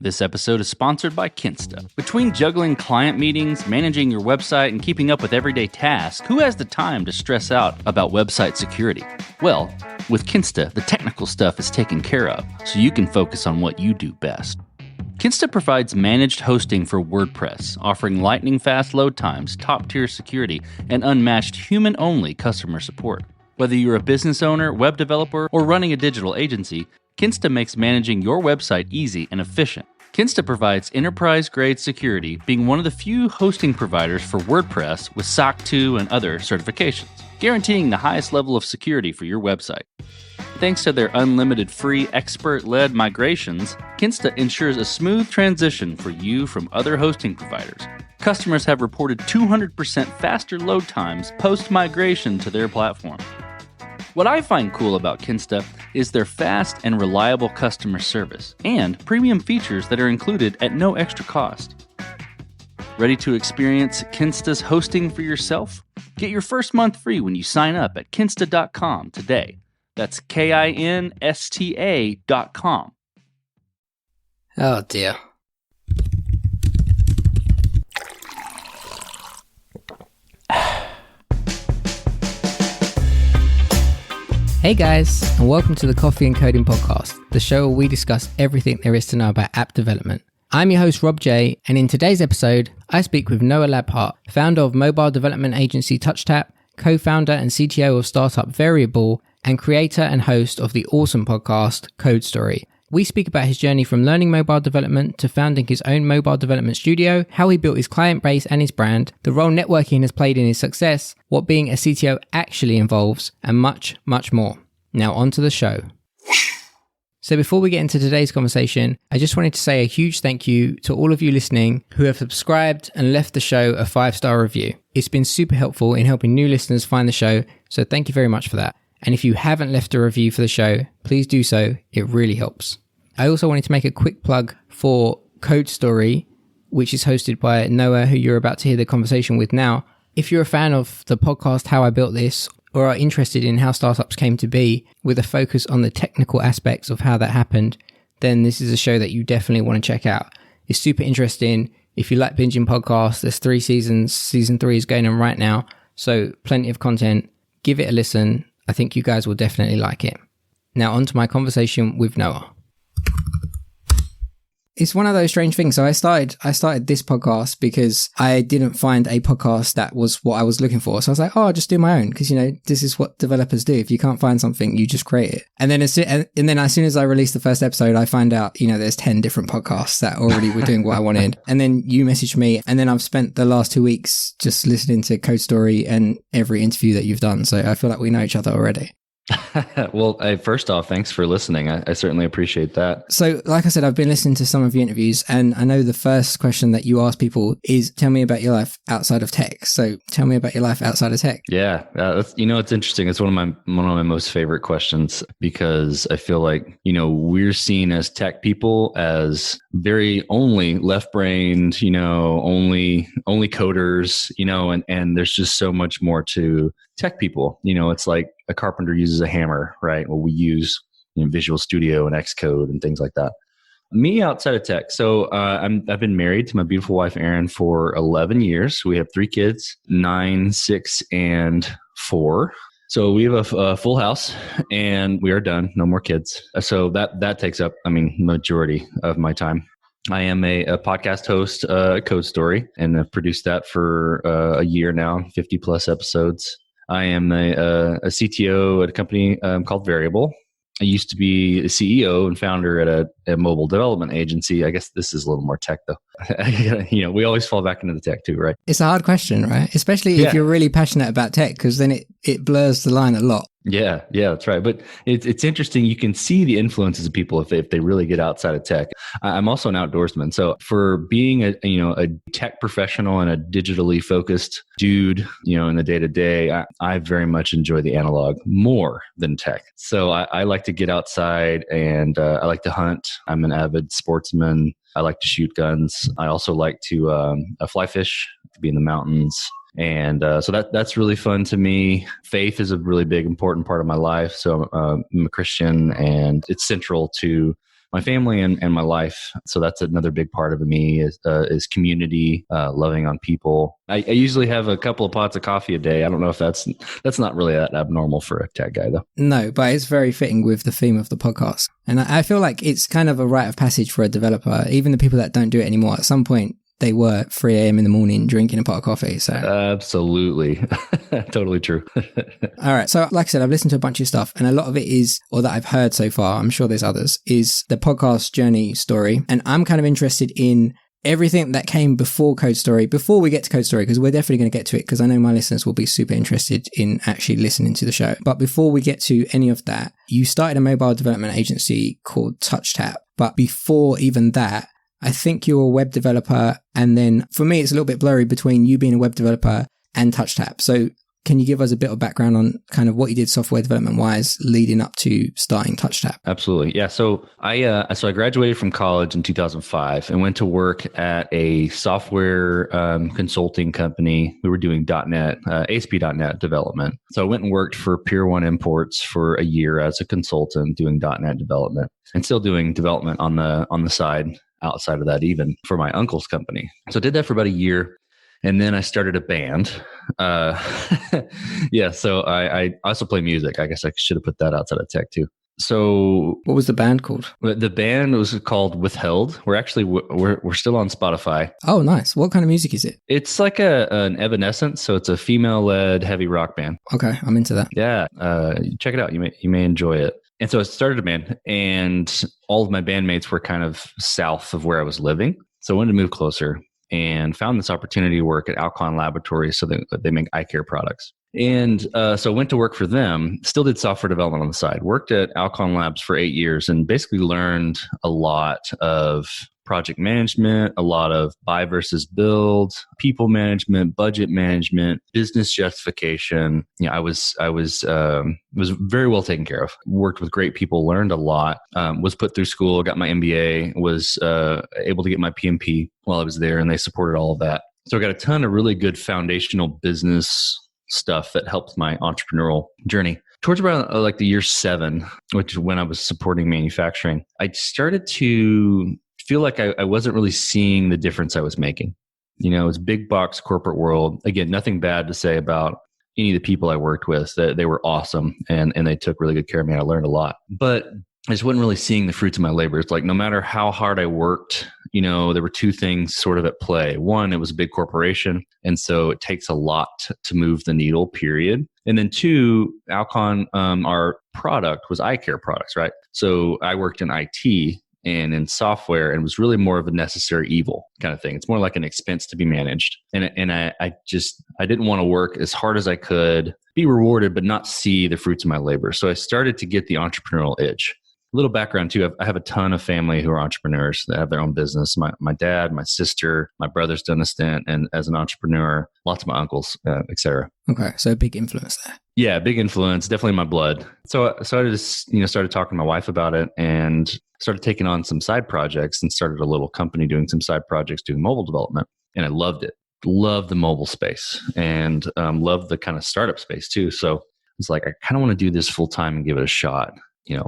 This episode is sponsored by Kinsta. Between juggling client meetings, managing your website, and keeping up with everyday tasks, who has the time to stress out about website security? Well, with Kinsta, the technical stuff is taken care of, so you can focus on what you do best. Kinsta provides managed hosting for WordPress, offering lightning-fast load times, top-tier security, and unmatched human-only customer support. Whether you're a business owner, web developer, or running a digital agency, Kinsta makes managing your website easy and efficient. Kinsta provides enterprise-grade security, being one of the few hosting providers for WordPress with SOC 2 and other certifications, guaranteeing the highest level of security for your website. Thanks to their unlimited free expert-led migrations, Kinsta ensures a smooth transition for you from other hosting providers. Customers have reported 200% faster load times post-migration to their platform. What I find cool about Kinsta is their fast and reliable customer service and premium features that are included at no extra cost. Ready to experience Kinsta's hosting for yourself? Get your first month free when you sign up at kinsta.com today. That's KINSTA.com. Oh dear. Hey guys, and welcome to the Coffee and Coding Podcast, the show where we discuss everything there is to know about app development. I'm your host Rob J, and in today's episode, I speak with Noah Labhart, founder of mobile development agency TouchTap, co-founder and CTO of startup Variable, and creator and host of the awesome podcast Code Story. We speak about his journey from learning mobile development to founding his own mobile development studio, how he built his client base and his brand, the role networking has played in his success, what being a CTO actually involves, and much, much more. Now on to the show. So before we get into today's conversation, I just wanted to say a huge thank you to all of you listening who have subscribed and left the show a 5-star review. It's been super helpful in helping new listeners find the show, so thank you very much for that. And if you haven't left a review for the show, please do so. It really helps. I also wanted to make a quick plug for Code Story, which is hosted by Noah, who you're about to hear the conversation with now. If you're a fan of the podcast How I Built This, or are interested in how startups came to be with a focus on the technical aspects of how that happened, then this is a show that you definitely want to check out. It's super interesting. If you like binging podcasts, there's 3 seasons. Season 3 is going on right now, so plenty of content. Give it a listen. I think you guys will definitely like it. Now on to my conversation with Noah. It's one of those strange things. So I started this podcast because I didn't find a podcast that was what I was looking for. So I was like, I'll just do my own because, this is what developers do. If you can't find something, you just create it. And then as soon as I released the first episode, I find out, there's 10 different podcasts that already were doing what I wanted. And then you messaged me, and then I've spent the last 2 weeks just listening to Code Story and every interview that you've done. So I feel like we know each other already. Well, first off, thanks for listening. I certainly appreciate that. So, like I said, I've been listening to some of your interviews, and I know the first question that you ask people is, tell me about your life outside of tech. So tell me about your life outside of tech. Yeah. It's interesting. It's one of my most favorite questions because I feel like, we're seen as tech people as very only left-brained, only coders, and there's just so much more to tech people. It's like a carpenter uses a hammer, right? Well, we use Visual Studio and Xcode and things like that. Me outside of tech. So I've been married to my beautiful wife, Erin, for 11 years. We have 3 kids, 9, 6, and 4. So we have a full house and we are done. No more kids. So that takes up, majority of my time. I am a podcast host, Code Story, and I've produced that for a year now, 50 plus episodes. I am a CTO at a company called Variable. I used to be a CEO and founder at a mobile development agency. I guess this is a little more tech though. We always fall back into the tech too, right? It's a hard question, right? Especially if you're really passionate about tech, because then it blurs the line a lot. Yeah, that's right. But it's interesting. You can see the influences of people if they really get outside of tech. I'm also an outdoorsman. So for being a tech professional and a digitally focused dude, in the day to day, I very much enjoy the analog more than tech. So I like to get outside and I like to hunt. I'm an avid sportsman. I like to shoot guns. I also like to fly fish, to be in the mountains. And so that's really fun to me. Faith is a really big, important part of my life. So I'm a Christian, and it's central to my family and my life. So that's another big part of me is community, loving on people. I usually have a couple of pots of coffee a day. I don't know if that's not really that abnormal for a tech guy though. No, but it's very fitting with the theme of the podcast. And I feel like it's kind of a rite of passage for a developer. Even the people that don't do it anymore, at some point they were at 3 a.m. in the morning drinking a pot of coffee. So absolutely. Totally true. All right. So like I said, I've listened to a bunch of stuff, and a lot of it is, or that I've heard so far, I'm sure there's others, is the podcast journey story. And I'm kind of interested in everything that came before Code Story, before we get to Code Story, because we're definitely going to get to it, because I know my listeners will be super interested in actually listening to the show. But before we get to any of that, you started a mobile development agency called TouchTap. But before even that, I think you're a web developer. And then for me, it's a little bit blurry between you being a web developer and TouchTap. So can you give us a bit of background on kind of what you did software development wise leading up to starting TouchTap? Absolutely. Yeah. So I graduated from college in 2005 and went to work at a software consulting company. We were doing .NET, ASP.NET development. So I went and worked for Pier 1 Imports for a year as a consultant doing .NET development, and still doing development on the side, outside of that, even for my uncle's company. So I did that for about a year. And then I started a band. Yeah, so I also play music. I guess I should have put that outside of tech too. So what was the band called? The band was called Withheld. We're actually we're still on Spotify. Oh, nice. What kind of music is it? It's like an Evanescence. So it's a female-led heavy rock band. Okay, I'm into that. Yeah, check it out. You may enjoy it. And so I started a band, and all of my bandmates were kind of south of where I was living. So I wanted to move closer, and found this opportunity to work at Alcon Laboratories, so they make eye care products. And so I went to work for them, still did software development on the side, worked at Alcon Labs for 8 years, and basically learned a lot of project management, a lot of buy versus build, people management, budget management, business justification. I was very well taken care of. Worked with great people, learned a lot. Was put through school, got my MBA, was able to get my PMP while I was there, and they supported all of that. So I got a ton of really good foundational business stuff that helped my entrepreneurial journey. Towards around like the year 7, which is when I was supporting manufacturing, I started to feel like I wasn't really seeing the difference I was making. It's big box corporate world. Again, nothing bad to say about any of the people I worked with. They were awesome and they took really good care of me. I learned a lot, but I just wasn't really seeing the fruits of my labor. It's like no matter how hard I worked, there were 2 things sort of at play. One, it was a big corporation, and so it takes a lot to move the needle, period. And then 2, Alcon, our product was eye care products, right? So I worked in IT and in software, and was really more of a necessary evil kind of thing. It's more like an expense to be managed. And I didn't want to work as hard as I could, be rewarded, but not see the fruits of my labor. So I started to get the entrepreneurial itch. A little background too. I have a ton of family who are entrepreneurs that have their own business. My dad, my sister, my brother's done a stint and as an entrepreneur, lots of my uncles, etc. Okay. So a big influence there. Yeah, big influence, definitely in my blood. So I just, started talking to my wife about it and started taking on some side projects and started a little company doing some side projects, doing mobile development. And I loved it. Loved the mobile space and loved the kind of startup space too. So I was like, I kind of want to do this full time and give it a shot.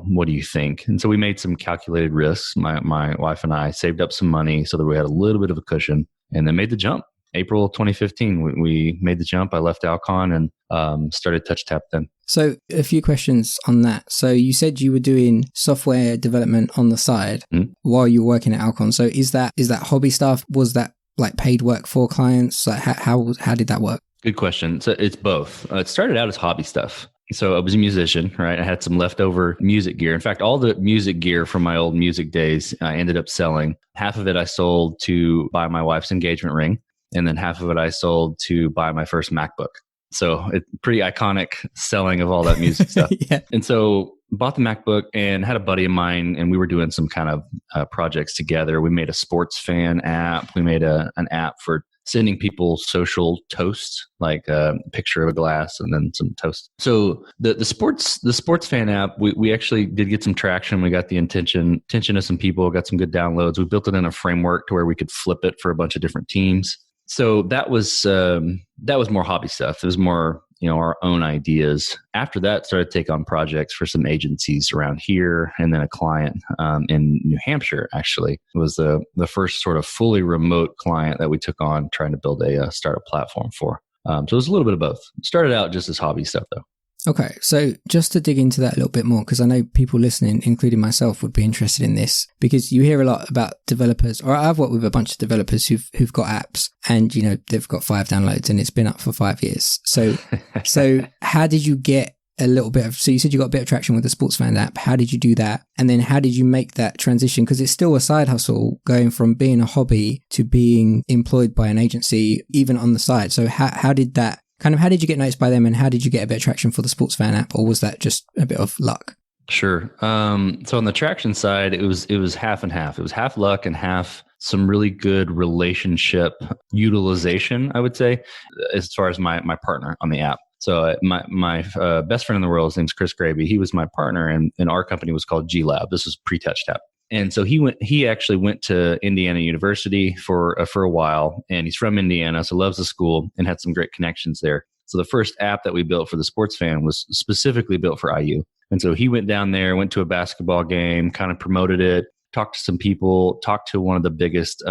What do you think? And so we made some calculated risks. My wife and I saved up some money so that we had a little bit of a cushion and then made the jump. April 2015, we made the jump. I left Alcon and started TouchTap then. So a few questions on that. So you said you were doing software development on the side while you were working at Alcon. So is that hobby stuff? Was that like paid work for clients? Like how did that work? Good question. So it's both. It started out as hobby stuff. So I was a musician, right? I had some leftover music gear. In fact, all the music gear from my old music days, I ended up selling. Half of it I sold to buy my wife's engagement ring. And then half of it I sold to buy my first MacBook. So it's pretty iconic selling of all that music stuff. Yeah. And so bought the MacBook and had a buddy of mine, and we were doing some kind of projects together. We made a sports fan app. We made an app for sending people social toast, like a picture of a glass and then some toast. So the sports fan app, we actually did get some traction. We got the attention of some people, got some good downloads. We built it in a framework to where we could flip it for a bunch of different teams. So that was more hobby stuff. It was more, our own ideas. After that, started to take on projects for some agencies around here, and then a client in New Hampshire. Actually, it was the first sort of fully remote client that we took on, trying to build a startup platform for. So it was a little bit of both. Started out just as hobby stuff, though. Okay, so just to dig into that a little bit more, because I know people listening, including myself, would be interested in this, because you hear a lot about developers, or I've worked with a bunch of developers who've got apps, and they've got 5 downloads and it's been up for 5 years. So how did you get a little bit of, so you said you got a bit of traction with the Sports Fan app. How did you do that? And then how did you make that transition? Because it's still a side hustle, going from being a hobby to being employed by an agency, even on the side. So how did that, how did you get noticed by them, and how did you get a bit of traction for the Sports Fan app, or was that just a bit of luck? Sure. So on the traction side, it was half and half. It was half luck and half some really good relationship utilization, I would say, as far as my partner on the app. So my best friend in the world, his name's Chris Graby. He was my partner, and our company was called G Lab. This was pre-Touch Tap. And so he actually went to Indiana University for a while, and he's from Indiana, so loves the school and had some great connections there. So the first app that we built for the Sports Fan was specifically built for IU. And so he went down there, went to a basketball game, kind of promoted it, talked to some people, talked to one of the biggest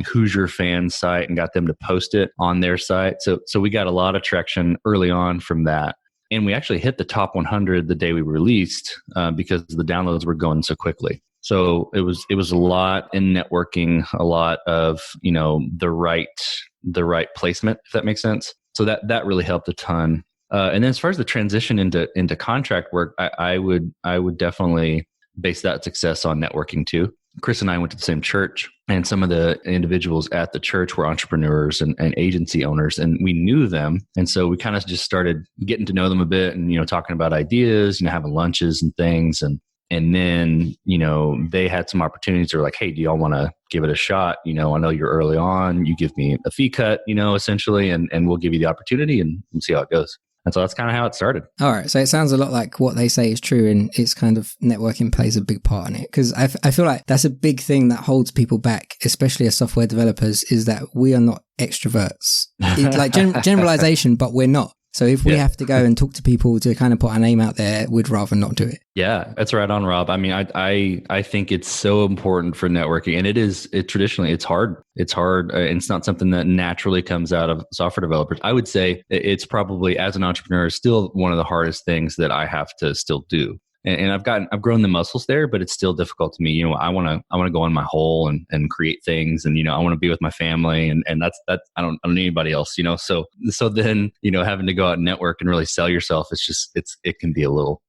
Hoosier fan site, and got them to post it on their site. So we got a lot of traction early on from that. And we actually hit the top 100 the day we released because the downloads were going so quickly. So it was a lot in networking, a lot of, the right placement, if that makes sense. So that really helped a ton. And then as far as the transition into contract work, I would definitely base that success on networking too. Chris and I went to the same church, and some of the individuals at the church were entrepreneurs and agency owners, and we knew them. And so we kind of just started getting to know them a bit, and, talking about ideas, having lunches and things. And then, they had some opportunities. They're like, hey, do y'all want to give it a shot? I know you're early on. You give me a fee cut, essentially, and we'll give you the opportunity, and we'll see how it goes. And so that's kind of how it started. All right. So it sounds a lot like what they say is true, and it's kind of networking plays a big part in it. Because I feel like that's a big thing that holds people back, especially as software developers, is that we are not extroverts. It's like generalization, but we're not. So if we have to go and talk to people to kind of put our name out there, we'd rather not do it. Yeah, that's right on, Rob. I mean, I think it's so important for networking, and traditionally it's hard. It's hard. And it's not something that naturally comes out of software developers. I would say it's probably, as an entrepreneur, still one of the hardest things that I have to still do. And I've grown the muscles there, but it's still difficult to me. I want to go in my hole and create things, and I want to be with my family, and that's I don't need anybody else. So then having to go out and network and really sell yourself, it can be a little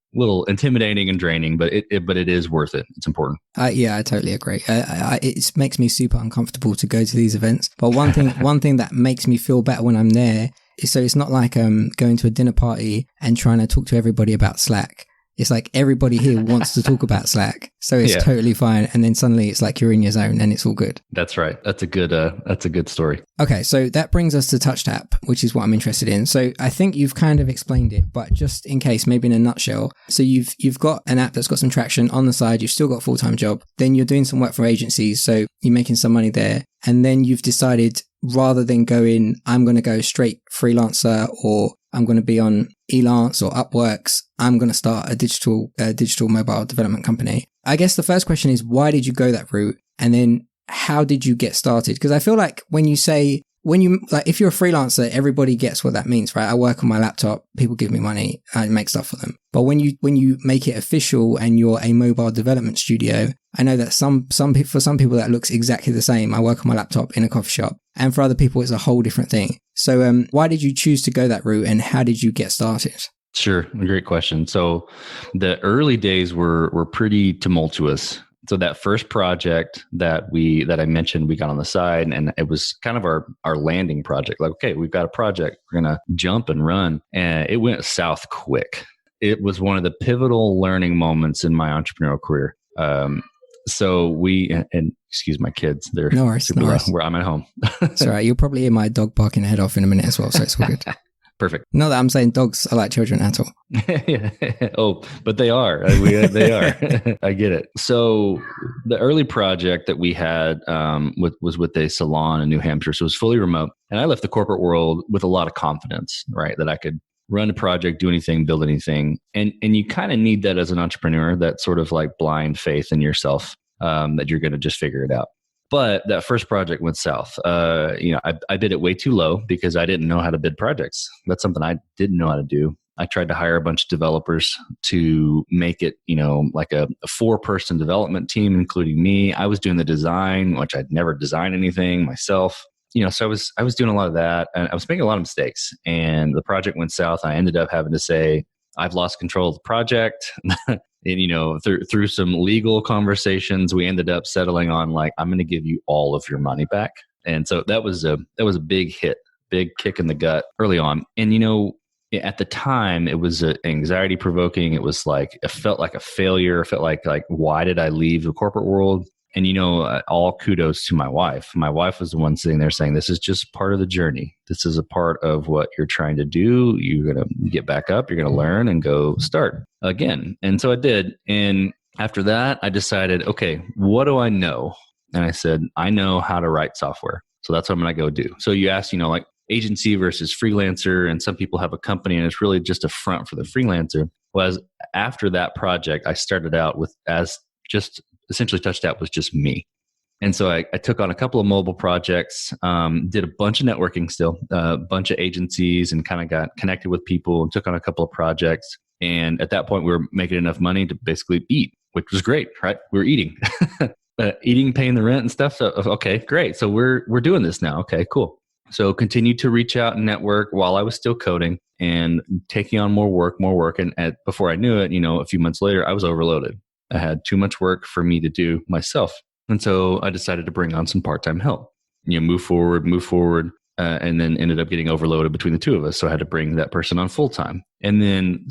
intimidating and draining, but it is worth it. It's important. Yeah, I totally agree. It makes me super uncomfortable to go to these events, but one thing that makes me feel better when I'm there is, so it's not like going to a dinner party and trying to talk to everybody about Slack. It's like everybody here wants to talk about Slack, so it's totally fine. And then suddenly it's like you're in your zone and it's all good. That's right. That's a good story. Okay, so that brings us to TouchTap, which is what I'm interested in. So I think you've kind of explained it, but just in case, maybe in a nutshell. So you've got an app that's got some traction on the side. You've still got a full-time job. Then you're doing some work for agencies, so you're making some money there. And then you've decided, rather than going, I'm going to go straight freelancer, or I'm going to be on Elance or Upworks, I'm going to start a digital mobile development company. I guess the first question is, why did you go that route? And then how did you get started? Because I feel like if you're a freelancer, everybody gets what that means, right? I work on my laptop, people give me money, I make stuff for them. But when you make it official and you're a mobile development studio, I know that for some people that looks exactly the same. I work on my laptop in a coffee shop, and for other people it's a whole different thing. So why did you choose to go that route, and how did you get started? Sure. Great question. So the early days were pretty tumultuous. So that first project that I mentioned, we got on the side, and it was kind of our landing project. Like, okay, we've got a project, we're going to jump and run. And it went south quick. It was one of the pivotal learning moments in my entrepreneurial career. So and excuse my kids, they're no worries, super loud where I'm at home. It's all right. You'll probably hear my dog barking head off in a minute as well, so it's all good. Perfect. Not that I'm saying dogs are like children at all. Yeah. Oh, but they are. They are. I get it. So the early project that we had was with a salon in New Hampshire. So it was fully remote. And I left the corporate world with a lot of confidence, right? That I could run a project, do anything, build anything. And you kind of need that as an entrepreneur, that sort of like blind faith in yourself, that you're going to just figure it out. But that first project went south. I bid it way too low because I didn't know how to bid projects. That's something I didn't know how to do. I tried to hire a bunch of developers to make it, like a 4-person development team, including me. I was doing the design, which I'd never designed anything myself. So I was doing a lot of that, and I was making a lot of mistakes, and the project went south. I ended up having to say, I've lost control of the project. And, through some legal conversations, we ended up settling on like, I'm going to give you all of your money back. And so that was a big hit, big kick in the gut early on. And, at the time it was anxiety provoking. It was like, it felt like a failure. It felt like, why did I leave the corporate world? And, all kudos to my wife. My wife was the one sitting there saying, this is just part of the journey. This is a part of what you're trying to do. You're going to get back up. You're going to learn and go start again. And so I did. And after that, I decided, okay, what do I know? And I said, I know how to write software. So that's what I'm going to go do. So you asked, like agency versus freelancer. And some people have a company and it's really just a front for the freelancer. Was after that project, I started out with as just essentially TouchTap was just me. And so I took on a couple of mobile projects, did a bunch of networking still, a bunch of agencies, and kind of got connected with people and took on a couple of projects. And at that point, we were making enough money to basically eat, which was great, right? We were eating, eating, paying the rent and stuff. So, okay, great. So we're doing this now. Okay, cool. So continued to reach out and network while I was still coding and taking on more work. And before I knew it, a few months later, I was overloaded. I had too much work for me to do myself. And so I decided to bring on some part-time help, move forward, and then ended up getting overloaded between the two of us. So I had to bring that person on full-time. And then,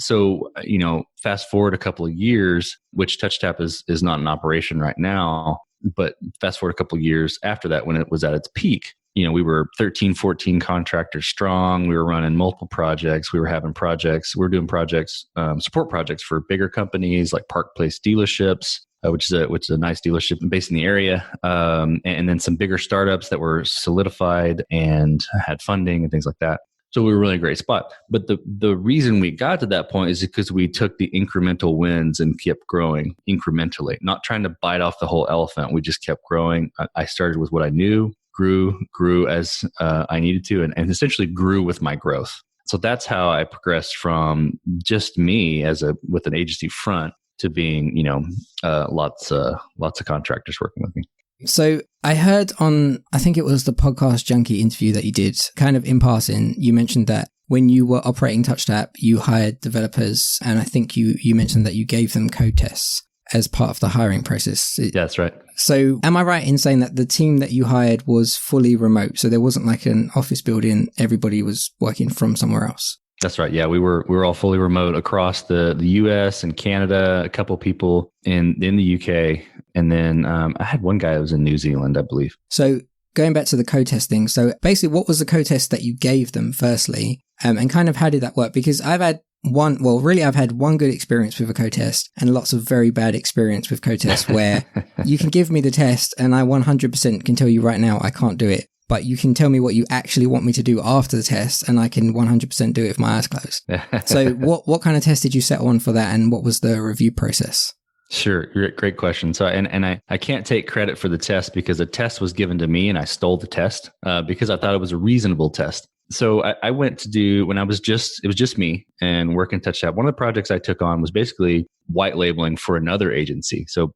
fast forward a couple of years, which TouchTap is not in operation right now, but fast forward a couple of years after that, when it was at its peak, we were 13, 14 contractors strong. We were running multiple projects. We were having projects. We were doing projects, support projects for bigger companies like Park Place dealerships, which is a nice dealership based in the area. And then some bigger startups that were solidified and had funding and things like that. So we were really in a great spot. But the reason we got to that point is because we took the incremental wins and kept growing incrementally, not trying to bite off the whole elephant. We just kept growing. I started with what I knew, grew as I needed to, and essentially grew with my growth. So that's how I progressed from just me with an agency front to being, lots of contractors working with me. So I heard on, I think it was the Podcast Junkie interview that you did, kind of in passing, you mentioned that when you were operating TouchTap, you hired developers, and I think you mentioned that you gave them code tests as part of the hiring process. Yeah, that's right. So am I right in saying that the team that you hired was fully remote? So there wasn't like an office building, everybody was working from somewhere else? That's right. Yeah, we were all fully remote across the US and Canada, a couple of people in the UK. And then I had one guy that was in New Zealand, I believe. So going back to the code testing. So basically, what was the code test that you gave them firstly? And kind of how did that work? Because I've had one good experience with a code test and lots of very bad experience with code tests where you can give me the test and I 100% can tell you right now I can't do it. But you can tell me what you actually want me to do after the test and I can 100% do it with my eyes closed. So what kind of test did you set on for that, and what was the review process? Sure. Great question. So, and I can't take credit for the test because the test was given to me and I stole the test because I thought it was a reasonable test. So I went to do, when it was just me and working TouchTap, one of the projects I took on was basically white labeling for another agency. So,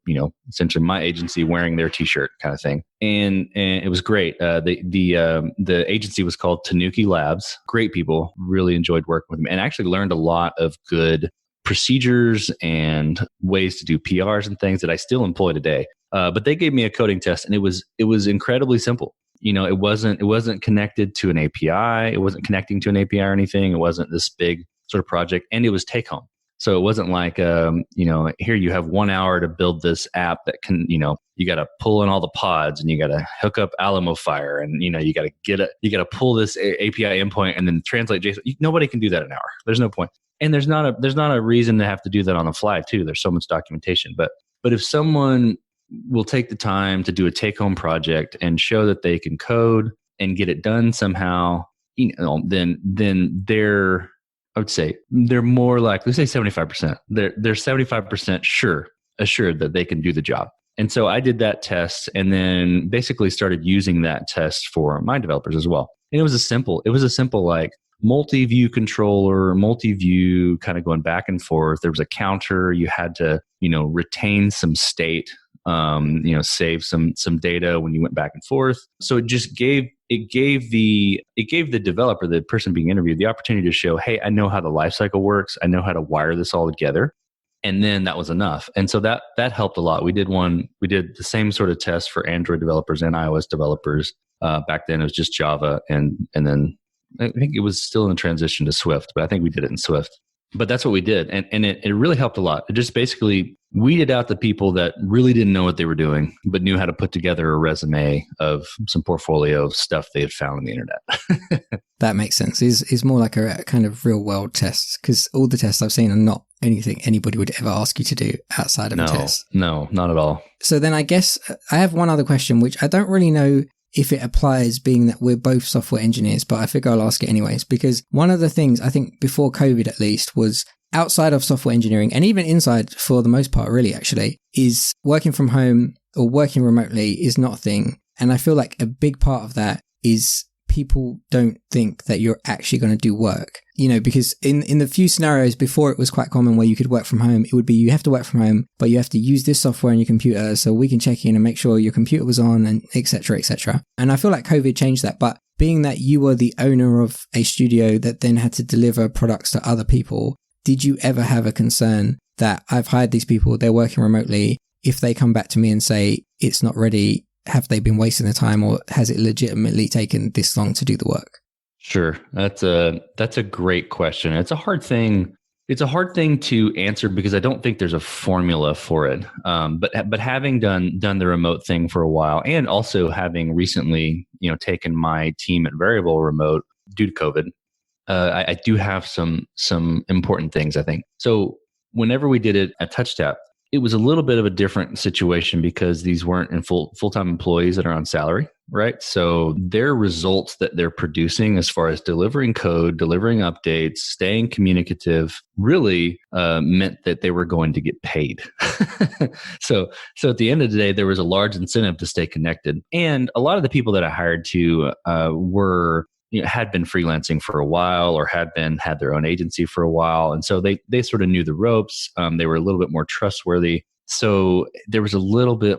essentially my agency wearing their t-shirt kind of thing. And it was great. The agency was called Tanuki Labs. Great people, really enjoyed working with them and actually learned a lot of good procedures and ways to do PRs and things that I still employ today. But they gave me a coding test and it was incredibly simple. It wasn't connected to an API. It wasn't connecting to an API or anything. It wasn't this big sort of project, and it was take home. So it wasn't like, here you have 1 hour to build this app that can, you got to pull in all the pods and you got to hook up Alamo Fire and, you got to pull this API endpoint and then translate JSON. Nobody can do that in an hour. There's no point. And there's not a reason to have to do that on the fly too. There's so much documentation, but if someone will take the time to do a take-home project and show that they can code and get it done somehow, then I would say they're more like, let's say 75%. They're 75% assured that they can do the job. And so I did that test and then basically started using that test for my developers as well. And it was a simple like multi-view controller, multi-view kind of going back and forth. There was a counter. You had to, retain some state, save some data when you went back and forth. So it just gave the developer, the person being interviewed, the opportunity to show, hey, I know how the lifecycle works. I know how to wire this all together. And then that was enough. And so that helped a lot. We did the same sort of test for Android developers and iOS developers. Back then it was just Java. And then I think it was still in the transition to Swift, but I think we did it in Swift. But that's what we did. And it really helped a lot. It just basically weeded out the people that really didn't know what they were doing, but knew how to put together a resume of some portfolio of stuff they had found on the internet. That makes sense. It's more like a kind of real world test, because all the tests I've seen are not anything anybody would ever ask you to do outside of a test. No, not at all. So then I guess I have one other question, which I don't really know if it applies, being that we're both software engineers, but I figure I'll ask it anyways, because one of the things I think before COVID at least was outside of software engineering, and even inside for the most part really actually, is working from home or working remotely is not a thing. And I feel like a big part of that is people don't think that you're actually going to do work, because in the few scenarios before it was quite common where you could work from home, it would be you have to work from home, but you have to use this software on your computer so we can check in and make sure your computer was on, and et cetera, et cetera. And I feel like COVID changed that. But being that you were the owner of a studio that then had to deliver products to other people, did you ever have a concern that I've hired these people, they're working remotely, if they come back to me and say it's not ready, have they been wasting their time, or has it legitimately taken this long to do the work? Sure. That's a great question. It's a hard thing. It's a hard thing to answer because I don't think there's a formula for it. But having done the remote thing for a while, and also having recently, taken my team at Variable remote due to COVID, I do have some important things, I think. So whenever we did it at TouchTap, it was a little bit of a different situation because these weren't in full-time employees that are on salary, right? So their results that they're producing as far as delivering code, delivering updates, staying communicative, really meant that they were going to get paid. So at the end of the day, there was a large incentive to stay connected. And a lot of the people that I hired to were had been freelancing for a while, or had their own agency for a while. And so they sort of knew the ropes. They were a little bit more trustworthy. So there was a little bit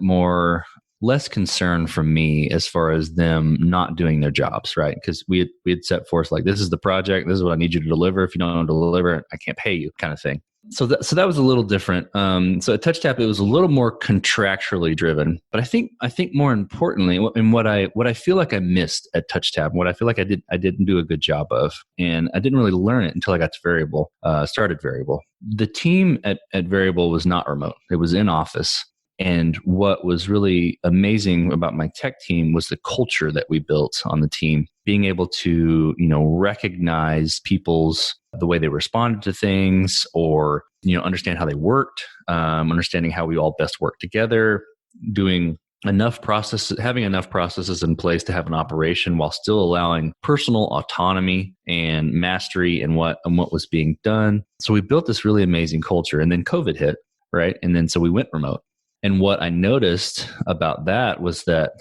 less concern from me as far as them not doing their jobs, right? Because we had set forth like, this is the project, this is what I need you to deliver. If you don't deliver, I can't pay you, kind of thing. So that was a little different. So at TouchTap, it was a little more contractually driven. But I think more importantly, and what I feel like I missed at TouchTap, what I feel like I didn't do a good job of, and I didn't really learn it until I got to Variable, started Variable. The team at Variable was not remote; it was in office. And what was really amazing about my tech team was the culture that we built on the team, being able to, recognize the way they responded to things, or, understand how they worked, understanding how we all best work together, having enough processes in place to have an operation while still allowing personal autonomy and mastery in what was being done. So we built this really amazing culture, and then COVID hit, right? And then so we went remote. And what I noticed about that was that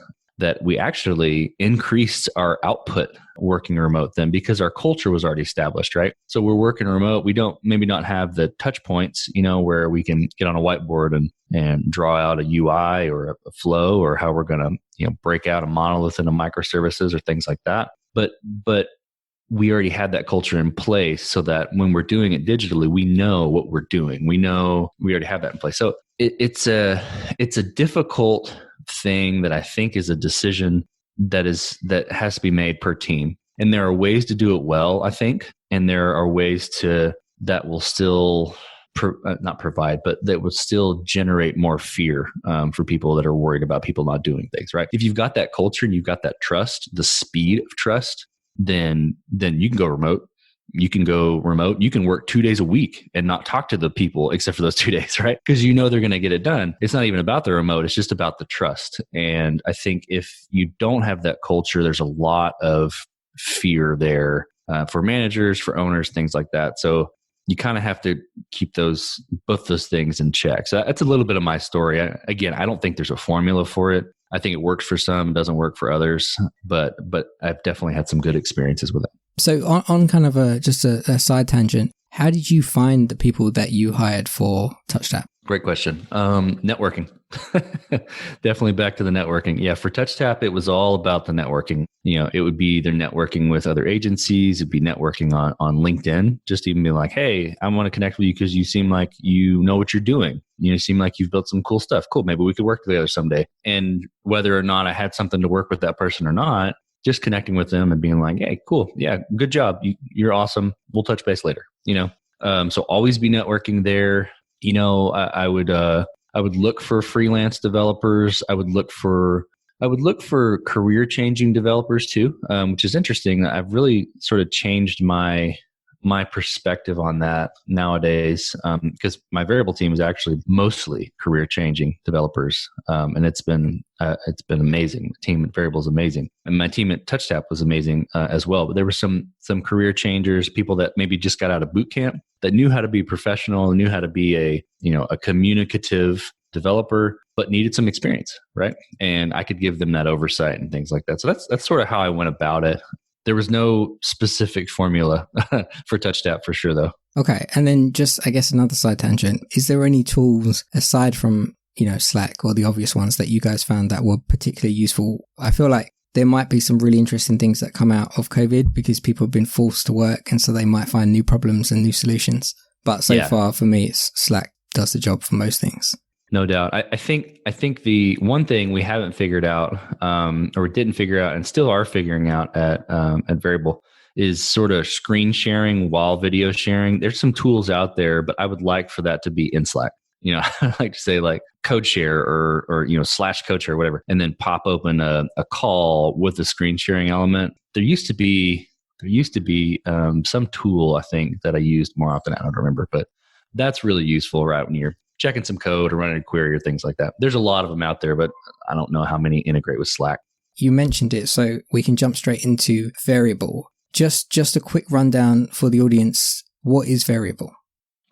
we actually increased our output working remote then, because our culture was already established, right? So we're working remote. We don't maybe not have the touch points, where we can get on a whiteboard and draw out a UI or a flow, or how we're going to, break out a monolith into microservices or things like that. But we already had that culture in place, so that when we're doing it digitally, we know what we're doing. We know we already have that in place. So it's a difficult thing that I think is a decision that has to be made per team. And there are ways to do it well, I think. And there are ways that will still not provide, but that will still generate more fear for people that are worried about people not doing things, right? If you've got that culture and you've got that trust, the speed of trust, then you can go remote. You can go remote. You can work 2 days a week and not talk to the people except for those 2 days, right? Because they're going to get it done. It's not even about the remote. It's just about the trust. And I think if you don't have that culture, there's a lot of fear there for managers, for owners, things like that. So you kind of have to keep both those things in check. So that's a little bit of my story. Again, I don't think there's a formula for it. I think it works for some, doesn't work for others, but I've definitely had some good experiences with it. So on kind of just a side tangent, how did you find the people that you hired for TouchTap? Great question. Networking. Definitely back to the networking. Yeah, for TouchTap, it was all about the networking. It would be either networking with other agencies, it'd be networking on LinkedIn, just even being like, hey, I want to connect with you because you seem like you know what you're doing. You seem like you've built some cool stuff. Cool, maybe we could work together someday. And whether or not I had something to work with that person or not, just connecting with them and being like, hey, cool. Yeah, good job. You're awesome. We'll touch base later. So always be networking there. I would look for freelance developers. I would look for career changing developers too, which is interesting. I've really sort of changed my perspective on that nowadays, because my variable team is actually mostly career changing developers, and it's been amazing. The team at Variable is amazing, and my team at TouchTap was amazing as well. But there were some career changers, people that maybe just got out of boot camp that knew how to be professional, knew how to be a communicative developer, but needed some experience, right? And I could give them that oversight and things like that. So that's sort of how I went about it. There was no specific formula for TouchTap for sure, though. Okay. And then just, I guess, another side tangent. Is there any tools aside from, Slack or the obvious ones that you guys found that were particularly useful? I feel like there might be some really interesting things that come out of COVID because people have been forced to work. And so they might find new problems and new solutions. But so far for me, it's Slack does the job for most things. No doubt. I think the one thing we haven't figured out, or didn't figure out, and still are figuring out at Variable, is sort of screen sharing while video sharing. There's some tools out there, but I would like for that to be in Slack. I like to say like code share or slash code share or whatever, and then pop open a call with a screen sharing element. There used to be some tool I think that I used more often. I don't remember, but that's really useful, right? When you're checking some code or running a query or things like that. There's a lot of them out there, but I don't know how many integrate with Slack. You mentioned it, so we can jump straight into Variable. Just a quick rundown for the audience. What is Variable?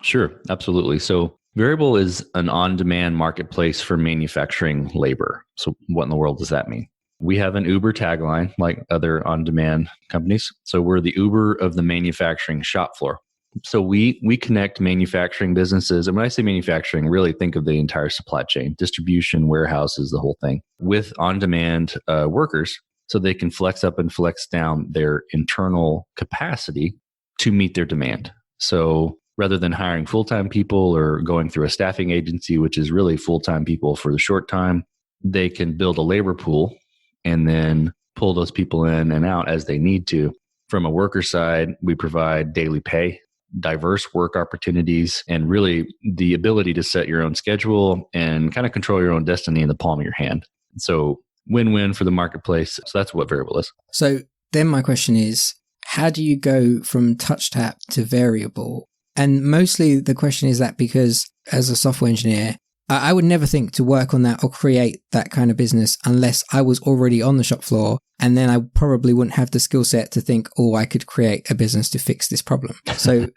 Sure, absolutely. So Variable is an on-demand marketplace for manufacturing labor. So what in the world does that mean? We have an Uber tagline like other on-demand companies. So we're the Uber of the manufacturing shop floor. So we connect manufacturing businesses. And when I say manufacturing, really think of the entire supply chain, distribution, warehouses, the whole thing, with on-demand workers so they can flex up and flex down their internal capacity to meet their demand. So rather than hiring full-time people or going through a staffing agency, which is really full-time people for the short time, they can build a labor pool and then pull those people in and out as they need to. From a worker side, we provide daily pay, diverse work opportunities, and really the ability to set your own schedule and kind of control your own destiny in the palm of your hand. So win-win for the marketplace. So that's what Variable is. So then my question is, how do you go from TouchTap to Variable? And mostly the question is that because as a software engineer, I would never think to work on that or create that kind of business unless I was already on the shop floor. And then I probably wouldn't have the skill set to think, oh, I could create a business to fix this problem. So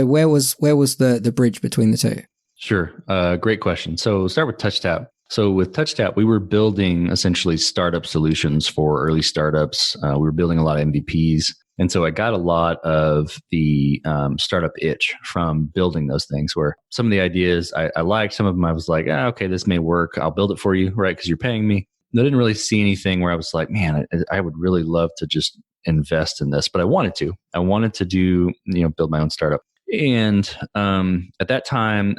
where was the bridge between the two? Sure. Great question. So start with TouchTap. So with TouchTap, we were building essentially startup solutions for early startups. We were building a lot of MVPs. And so I got a lot of the startup itch from building those things where some of the ideas I liked, some of them I was like, okay, this may work. I'll build it for you, right? Because you're paying me. I didn't really see anything where I was like, man, I would really love to just invest in this, but I wanted to. I wanted to do, build my own startup. And at that time,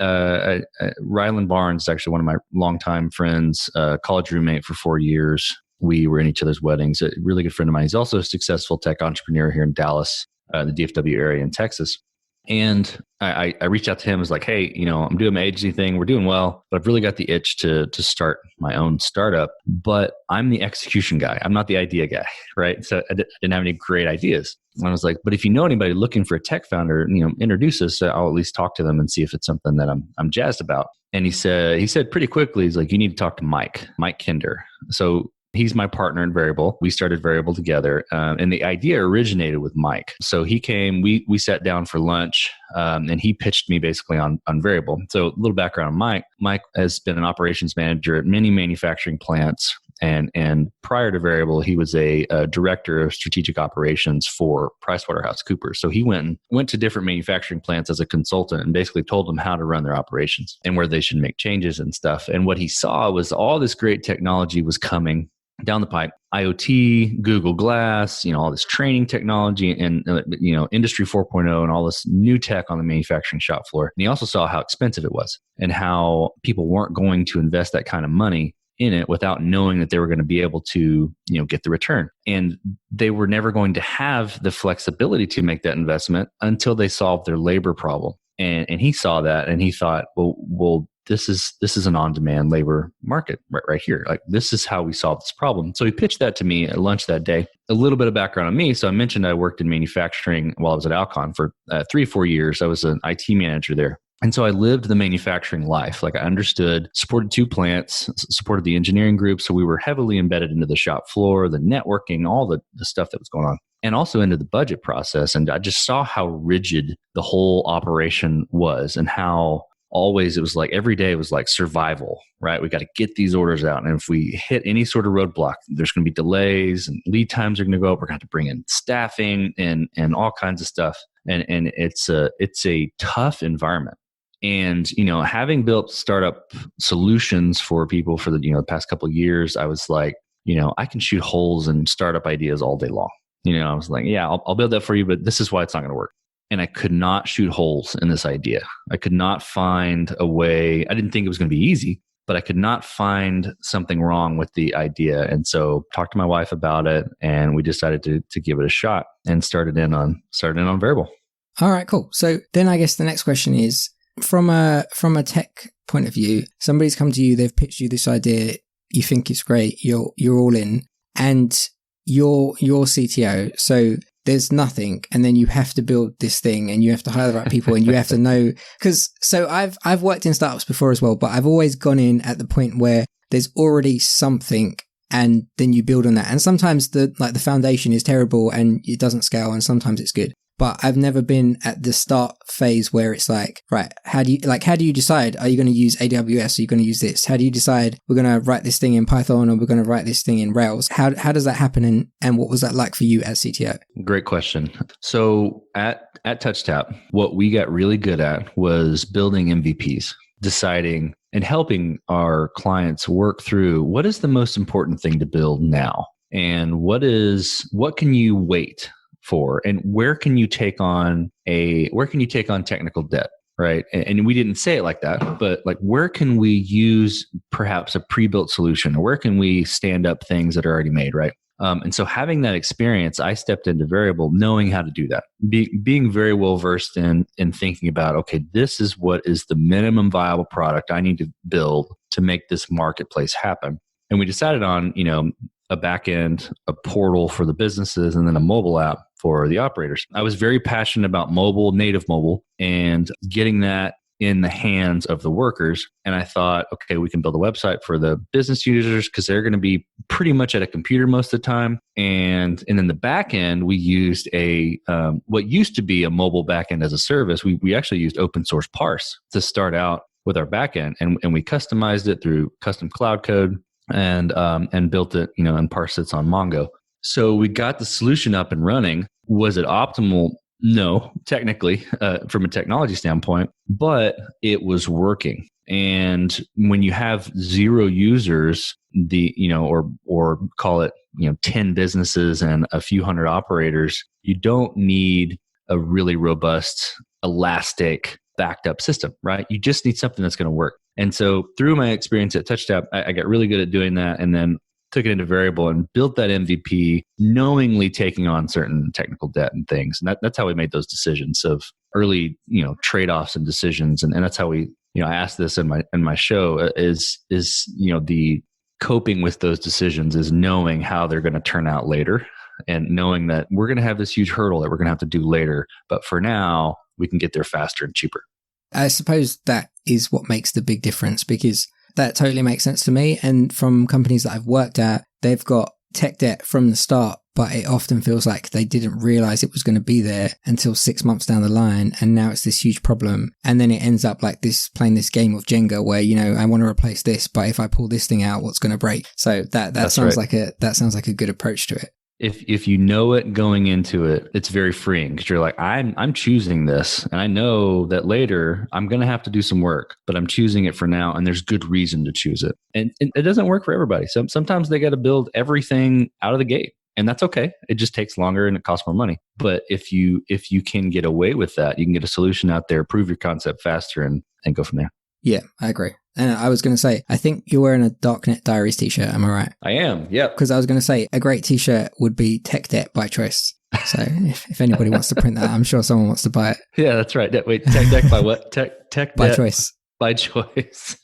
Ryland Barnes is actually one of my longtime friends, college roommate for 4 years. We were in each other's weddings. A really good friend of mine. He's also a successful tech entrepreneur here in Dallas, the DFW area in Texas. And I reached out to him. I was like, hey, I'm doing my agency thing. We're doing well, but I've really got the itch to start my own startup. But I'm the execution guy. I'm not the idea guy, right? So I didn't have any great ideas. And I was like, but if you know anybody looking for a tech founder, introduce us. I'll at least talk to them and see if it's something that I'm jazzed about. And he said pretty quickly, he's like, you need to talk to Mike Kinder. So He's my partner in Variable. We started Variable together, and the idea originated with Mike. So he came, we sat down for lunch, and he pitched me basically on Variable. So a little background on Mike. Mike has been an operations manager at many manufacturing plants, and prior to Variable, he was a director of strategic operations for PricewaterhouseCoopers. So he went to different manufacturing plants as a consultant and basically told them how to run their operations and where they should make changes and stuff. And what he saw was all this great technology was coming down the pipe: IoT, Google Glass, all this training technology, and Industry 4.0 and all this new tech on the manufacturing shop floor. And he also saw how expensive it was and how people weren't going to invest that kind of money in it without knowing that they were going to be able to, get the return. And they were never going to have the flexibility to make that investment until they solved their labor problem. And he saw that and he thought, well, this is an on-demand labor market right here. Like, this is how we solve this problem. So he pitched that to me at lunch that day. A little bit of background on me. So I mentioned I worked in manufacturing while I was at Alcon for 3-4 years. I was an IT manager there. And so I lived the manufacturing life. Like, I understood, supported 2 plants, supported the engineering group. So we were heavily embedded into the shop floor, the networking, all the stuff that was going on, and also into the budget process. And I just saw how rigid the whole operation was and how always it was like every day was like survival, right? We got to get these orders out. And if we hit any sort of roadblock, there's going to be delays and lead times are going to go up. We're going to have to bring in staffing and all kinds of stuff. And it's a tough environment. And, having built startup solutions for people for the past couple of years, I was like, I can shoot holes in startup ideas all day long. I was like, yeah, I'll build that for you, but this is why it's not going to work. And I could not shoot holes in this idea. I could not find a way. I didn't think it was going to be easy, but I could not find something wrong with the idea. And so talked to my wife about it, and we decided to give it a shot and started in on Variable. All right, cool. So then I guess the next question is, from a tech point of view, somebody's come to you, they've pitched you this idea, you think it's great, you're all in, and you're CTO. So there's nothing, and then you have to build this thing, and you have to hire the right people, and you have to know, so I've worked in startups before as well, but I've always gone in at the point where there's already something, and then you build on that. And sometimes the foundation is terrible and it doesn't scale, and sometimes it's good. But I've never been at the start phase where it's like, right, how do you decide? Are you going to use AWS? Are you going to use this? How do you decide we're going to write this thing in Python or we're going to write this thing in Rails? How does that happen? And what was that like for you as CTO? Great question. So at TouchTap, what we got really good at was building MVPs, deciding and helping our clients work through what is the most important thing to build now, and what can you wait for, and where can you take on technical debt, right? And we didn't say it like that, but like, where can we use perhaps a pre-built solution, or where can we stand up things that are already made, right? And so having that experience, I stepped into Variable knowing how to do that, being very well versed in thinking about, okay, this is what is the minimum viable product I need to build to make this marketplace happen. And we decided on, a backend, a portal for the businesses, and then a mobile app for the operators. I was very passionate about native mobile, and getting that in the hands of the workers. And I thought, okay, we can build a website for the business users because they're going to be pretty much at a computer most of the time. And then the back end, we used what used to be a mobile backend as a service. We actually used open source Parse to start out with our backend, and we customized it through custom cloud code and built it, and parsed it on Mongo. So we got the solution up and running. Was it optimal? No, technically, from a technology standpoint, but it was working. And when you have 0 users, or call it, 10 businesses and a few hundred operators, you don't need a really robust, elastic, backed up system, right? You just need something that's going to work. And so through my experience at TouchTap, I got really good at doing that, and then took it into Variable and built that MVP, knowingly taking on certain technical debt and things. And that's how we made those decisions of early, trade-offs and decisions. And that's how we, I asked this in my show is the coping with those decisions is knowing how they're going to turn out later, and knowing that we're going to have this huge hurdle that we're going to have to do later. But for now, we can get there faster and cheaper. I suppose that is what makes the big difference, because that totally makes sense to me. And from companies that I've worked at, they've got tech debt from the start, but it often feels like they didn't realize it was going to be there until 6 months down the line. And now it's this huge problem. And then it ends up like this, playing this game of Jenga where, I want to replace this, but if I pull this thing out, what's going to break? So that sounds like a good approach to it. If you know it going into it, it's very freeing because you're like, I'm choosing this, and I know that later I'm going to have to do some work, but I'm choosing it for now, and there's good reason to choose it. And it doesn't work for everybody. Sometimes they got to build everything out of the gate, and that's okay. It just takes longer and it costs more money. But if you can get away with that, you can get a solution out there, prove your concept faster, and go from there. Yeah, I agree. And I was going to say, I think you're wearing a Darknet Diaries t-shirt. Am I right? I am. Yep. Because I was going to say a great t-shirt would be Tech Debt by Choice. So if anybody wants to print that, I'm sure someone wants to buy it. Yeah, that's right. Wait, Tech Debt by what? Tech by Debt Choice. By Choice.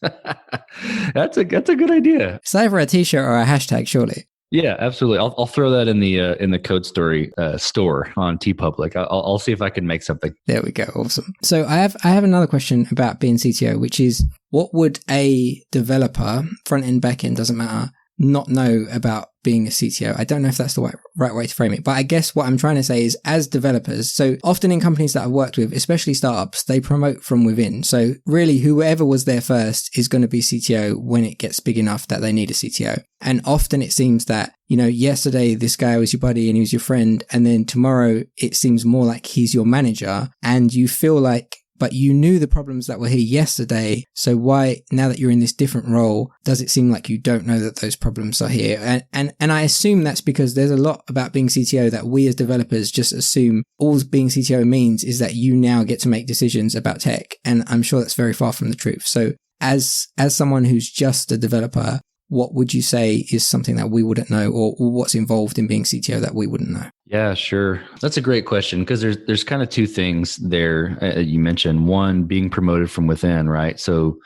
That's a good idea. It's either a t-shirt or a hashtag, surely. Yeah, absolutely. I'll throw that in the Code Story store on TeePublic. I'll see if I can make something. There we go. Awesome. So I have another question about being CTO, which is, what would a developer, front end, back end, doesn't matter, not know about being a CTO? I don't know if that's the right way to frame it, but I guess what I'm trying to say is, as developers, so often in companies that I've worked with, especially startups, they promote from within. So really, whoever was there first is going to be CTO when it gets big enough that they need a CTO. And often it seems that, yesterday this guy was your buddy and he was your friend, and then tomorrow it seems more like he's your manager, and you feel like, but you knew the problems that were here yesterday. So why, now that you're in this different role, does it seem like you don't know that those problems are here? And I assume that's because there's a lot about being CTO that we as developers just assume all being CTO means is that you now get to make decisions about tech. And I'm sure that's very far from the truth. So as someone who's just a developer, what would you say is something that we wouldn't know, or what's involved in being CTO that we wouldn't know? Yeah, sure. That's a great question, because there's kind of two things there. You mentioned one, being promoted from within, right? So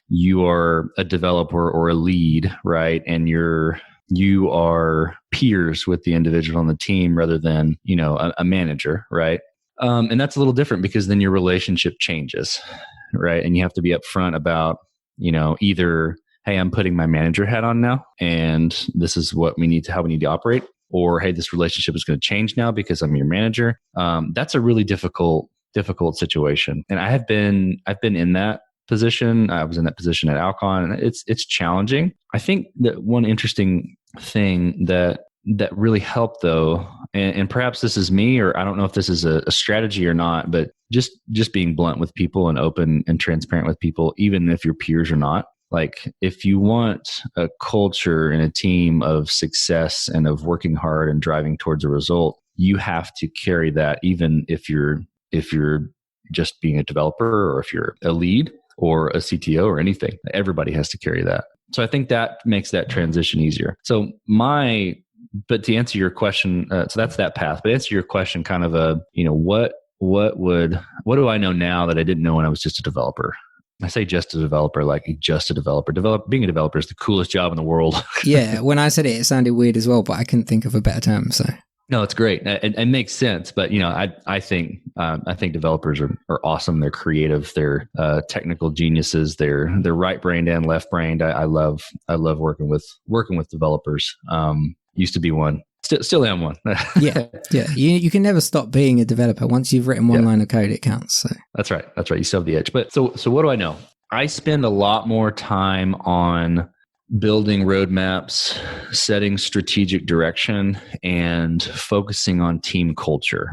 you are a developer or a lead, right? And you are peers with the individual on the team rather than, a manager, right? And that's a little different because then your relationship changes, right? And you have to be upfront about, either, hey, I'm putting my manager hat on now, and this is how we need to operate. Or, hey, this relationship is going to change now because I'm your manager. That's a really difficult situation. And I've been in that position. I was in that position at Alcon, and it's challenging. I think that one interesting thing that really helped, though, and perhaps this is me, or I don't know if this is a strategy or not, but just being blunt with people and open and transparent with people, even if your peers are not. Like, if you want a culture and a team of success and of working hard and driving towards a result, you have to carry that, even if you're just being a developer, or if you're a lead or a CTO or anything. Everybody has to carry that. So I think that makes that transition easier. But to answer your question, so that's that path. But to answer your question, kind of what do I know now that I didn't know when I was just a developer? I say just a developer, like just a developer. Being a developer is the coolest job in the world. Yeah, when I said it sounded weird as well, but I couldn't think of a better term. So no, it's great. It makes sense. But I think developers are awesome. They're creative. They're technical geniuses. They're right-brained and left-brained. I love working with developers. Used to be one. Still am one. Yeah. You can never stop being a developer. Once you've written one line of code, it counts. So. That's right. You still have the edge. But so what do I know? I spend a lot more time on building roadmaps, setting strategic direction, and focusing on team culture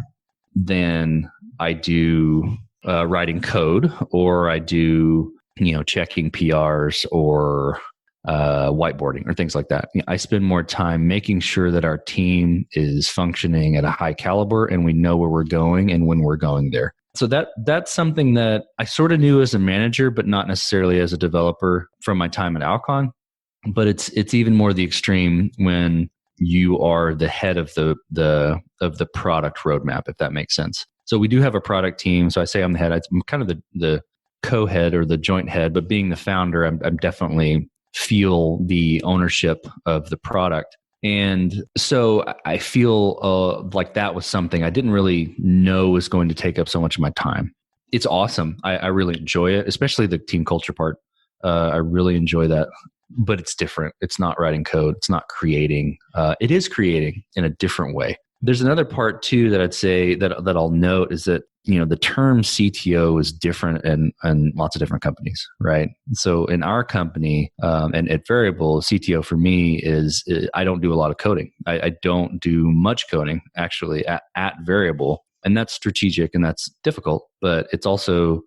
than I do writing code, or I do checking PRs, or whiteboarding, or things like that. I spend more time making sure that our team is functioning at a high caliber, and we know where we're going and when we're going there. So that's something that I sort of knew as a manager, but not necessarily as a developer from my time at Alcon. But it's even more the extreme when you are the head of the product roadmap, if that makes sense. So we do have a product team. So I say I'm the head. I'm kind of the co-head or the joint head, but being the founder, I'm definitely feel the ownership of the product. And so I feel like that was something I didn't really know was going to take up so much of my time. It's awesome. I really enjoy it, especially the team culture part. I really enjoy that but it's different. It's not writing code. It's not creating. It is creating in a different way. There's another part too that I'd say that I'll note is that, the term CTO is different in lots of different companies, right? So in our company, and at Variable, CTO for me is I don't do a lot of coding. I don't do much coding actually at Variable. And that's strategic and that's difficult, but it's also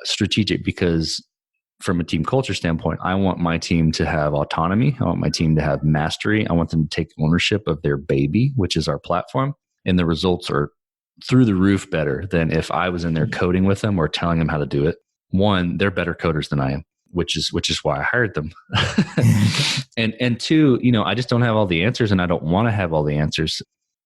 strategic because from a team culture standpoint, I want my team to have autonomy. I want my team to have mastery. I want them to take ownership of their baby, which is our platform. And the results are through the roof better than if I was in there coding with them or telling them how to do it. One, they're better coders than I am, which is why I hired them. and two, I just don't have all the answers and I don't want to have all the answers.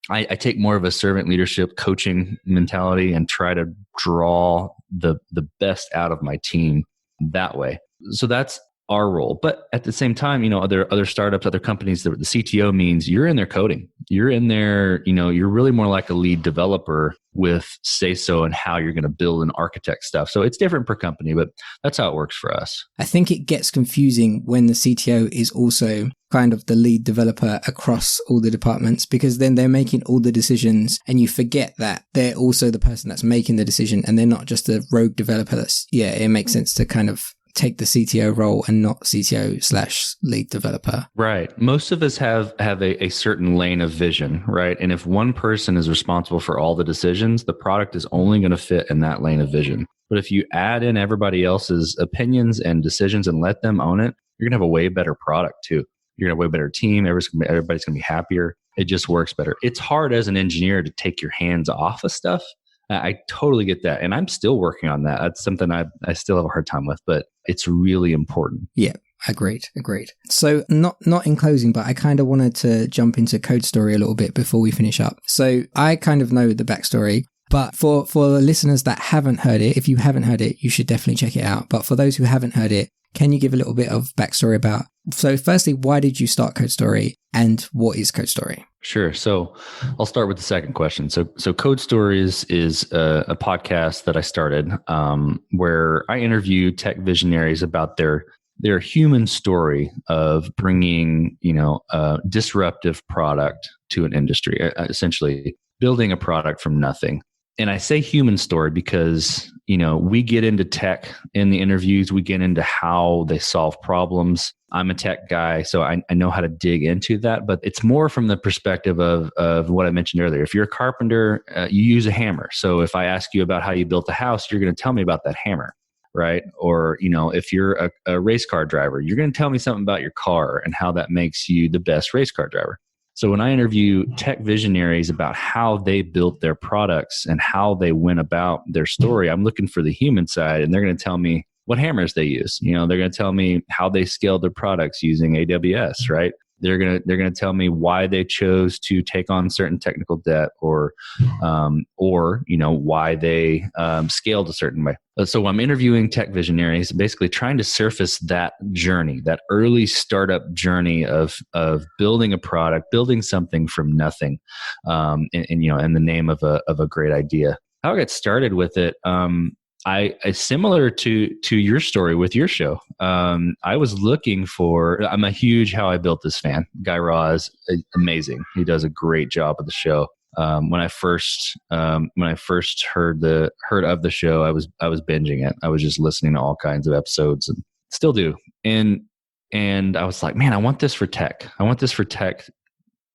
I take more of a servant leadership coaching mentality and try to draw the best out of my team that way. So that's our role. But at the same time, other startups, other companies, the CTO means you're in there coding. You're in there, you're really more like a lead developer with say so and how you're going to build and architect stuff. So it's different per company, but that's how it works for us. I think it gets confusing when the CTO is also kind of the lead developer across all the departments, because then they're making all the decisions and you forget that they're also the person that's making the decision and they're not just a rogue developer. It makes sense to kind of take the CTO role and not CTO/lead developer. Right. Most of us have a certain lane of vision, right? And if one person is responsible for all the decisions, the product is only going to fit in that lane of vision. But if you add in everybody else's opinions and decisions and let them own it, you're going to have a way better product too. You're going to have a way better team. Everybody's going to be happier. It just works better. It's hard as an engineer to take your hands off of stuff. I totally get that. And I'm still working on that. That's something I still have a hard time with, but it's really important. Yeah, agreed. So not in closing, but I kind of wanted to jump into Code Story a little bit before we finish up. So I kind of know the backstory, but for the listeners that haven't heard it, if you haven't heard it, you should definitely check it out. But for those who haven't heard it, can you give a little bit of backstory about, so firstly, why did you start Code Story and what is Code Story? Sure. So I'll start with the second question. So Code Stories is a podcast that I started where I interview tech visionaries about their human story of bringing, a disruptive product to an industry, essentially building a product from nothing. And I say human story because, we get into tech in the interviews. We get into how they solve problems. I'm a tech guy, so I know how to dig into that. But it's more from the perspective of what I mentioned earlier. If you're a carpenter, you use a hammer. So if I ask you about how you built a house, you're going to tell me about that hammer, right? Or, if you're a race car driver, you're going to tell me something about your car and how that makes you the best race car driver. So when I interview tech visionaries about how they built their products and how they went about their story, I'm looking for the human side, and they're going to tell me what hammers they use. They're going to tell me how they scaled their products using AWS, right? They're going to tell me why they chose to take on certain technical debt, or why they scaled a certain way. So I'm interviewing tech visionaries, basically trying to surface that journey, that early startup journey of building a product, building something from nothing, in the name of a great idea. How I got started with it. I similar to your story with your show. I was looking for. I'm a huge How I Built This fan. Guy Raz, amazing. He does a great job of the show. When I first heard of the show, I was binging it. I was just listening to all kinds of episodes, and still do. And I was like, man, I want this for tech.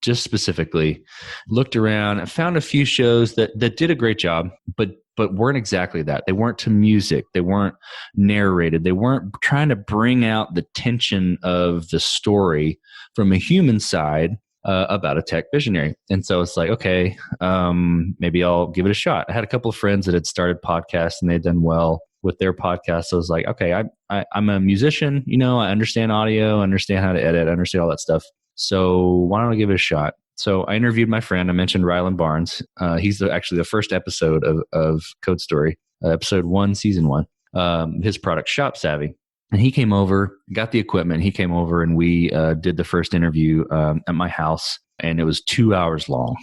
Just specifically. Looked around and found a few shows that did a great job, but weren't exactly that. They weren't to music. They weren't narrated. They weren't trying to bring out the tension of the story from a human side about a tech visionary. And so it's like, okay, maybe I'll give it a shot. I had a couple of friends that had started podcasts and they'd done well with their podcast. So I was like, okay, I'm a musician. I understand audio, understand how to edit, understand all that stuff. So why don't I give it a shot? So I interviewed my friend. I mentioned Rylan Barnes. He's actually the first episode of Code Story, episode 1, season 1. His product, Shop Savvy. And he came over, got the equipment. He came over and we did the first interview at my house. And it was 2 hours long.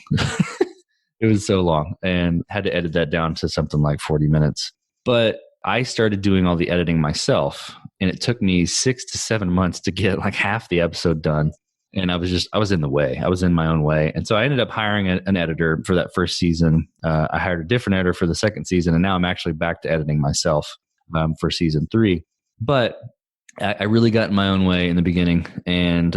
It was so long, and had to edit that down to something like 40 minutes. But I started doing all the editing myself. And it took me 6 to 7 months to get like half the episode done. And I was in the way. I was in my own way. And so I ended up hiring an editor for that first season. I hired a different editor for the second season. And now I'm actually back to editing myself for season 3. But I really got in my own way in the beginning and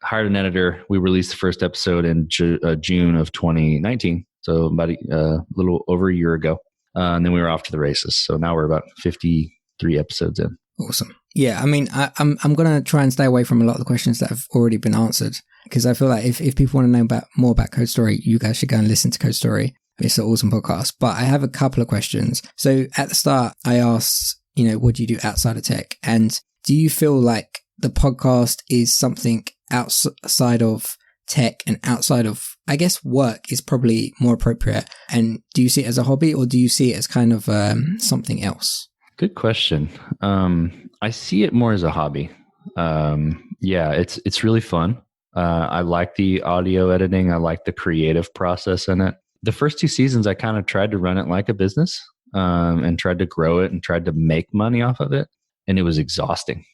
hired an editor. We released the first episode in June of 2019. So about a little over a year ago. And then we were off to the races. So now we're about 53 episodes in. Awesome. Yeah, I mean, I'm going to try and stay away from a lot of the questions that have already been answered, because I feel like if people want to know more about Code Story, you guys should go and listen to Code Story. It's an awesome podcast. But I have a couple of questions. So at the start, I asked, what do you do outside of tech? And do you feel like the podcast is something outside of tech and outside of, I guess, work is probably more appropriate? And do you see it as a hobby, or do you see it as kind of something else? Good question. I see it more as a hobby. Yeah, it's really fun. I like the audio editing. I like the creative process in it. The first 2 seasons, I kind of tried to run it like a business and tried to grow it and tried to make money off of it. And it was exhausting.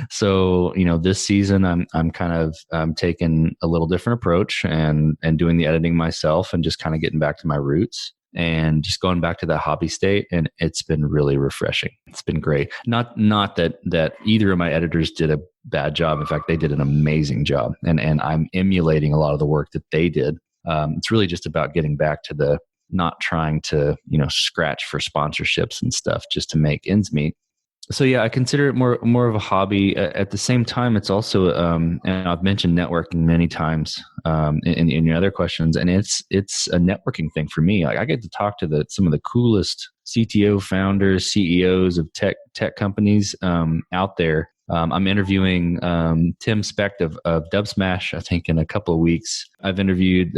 So, this season I'm kind of taking a little different approach and doing the editing myself and just kind of getting back to my roots and just going back to that hobby state. And it's been really refreshing. It's been great. Not that either of my editors did a bad job. In fact, they did an amazing job. And I'm emulating a lot of the work that they did. It's really just about getting back to the not trying to, scratch for sponsorships and stuff just to make ends meet. So yeah, I consider it more of a hobby. At the same time, it's also, and I've mentioned networking many times in your other questions, and it's a networking thing for me. Like I get to talk to some of the coolest CTO founders, CEOs of tech companies out there. I'm interviewing Tim Specht of Dubsmash, I think, in a couple of weeks. I've interviewed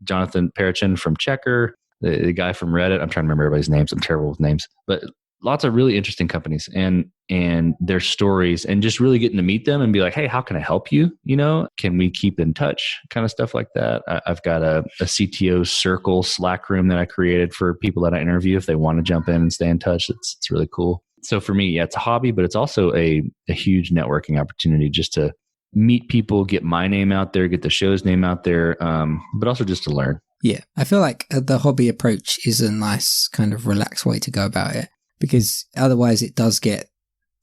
Jonathan Parachin from Checker, the guy from Reddit. I'm trying to remember everybody's names. I'm terrible with names, but lots of really interesting companies and their stories, and just really getting to meet them and be like, hey, how can I help you? Can we keep in touch? Kind of stuff like that. I've got a CTO circle Slack room that I created for people that I interview if they want to jump in and stay in touch. It's really cool. So for me, yeah, it's a hobby, but it's also a huge networking opportunity just to meet people, get my name out there, get the show's name out there, but also just to learn. Yeah, I feel like the hobby approach is a nice kind of relaxed way to go about it. Because otherwise it does get